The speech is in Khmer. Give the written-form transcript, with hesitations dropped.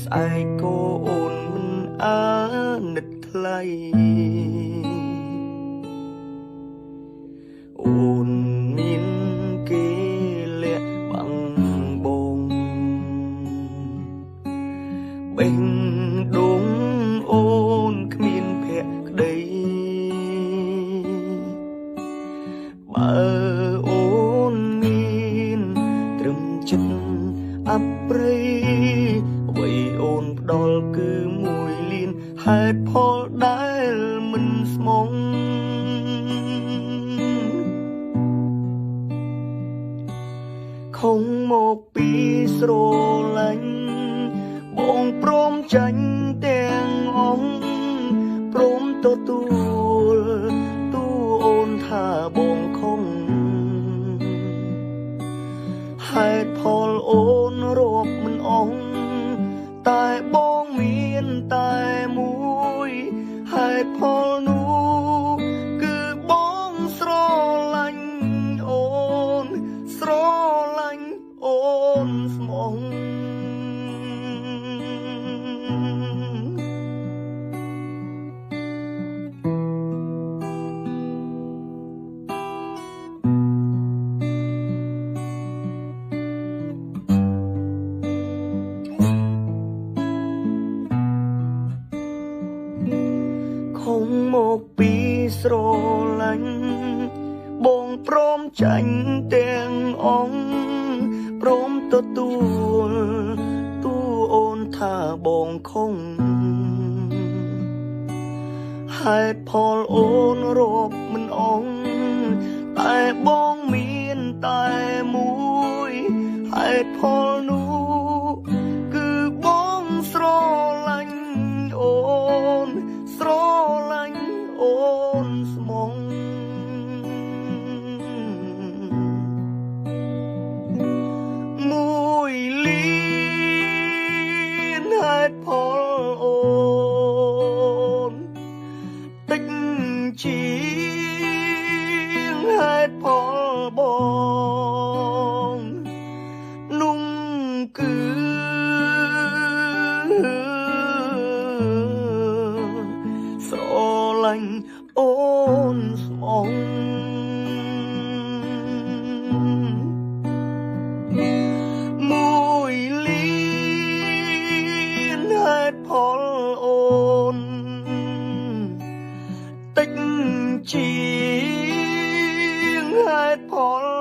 ស្អែកក៏អូនមិនអាណិតថ្លៃអូនមានគេលាក់បាំងបងបេះដូងអូនគ្មានភក្តីបើអូនមានត្រឹមចិត្តអប្រិយអ្វីអូនផ្ដល់គឺមួយលានហេតុផលដែលមិនស្មងខំមកពីស្រឡាញ់បងព្រមចាញ់ទាំងអង្គព្រមទទួលទូអូនថាបងខំហេតុផលអូនរាប់មិនអស់តែបងមានតែមួយហេតុផលនោះគឺបងស្រឡាញ់អូនស្រឡាញ់អូនស្មងខំមកពីស្រឡាញ់បងព្រមចាញ់ទាំងអង្គព្រមទទួលទូអូនថាបងខំហេតុផលអូនរាប់មិនអស់តែបងមានតែមួយហេតុផលនោះគឺបងស្រឡាញ់អូនស្រឡាញ់អូនស្មងមួយលានហេតុផលអូនតិចជាងហេតុផលបងនោះគឺស្រឡាញ់អូនស្មងមួយលានហេតុផលអូនតិចជាងហេតុផល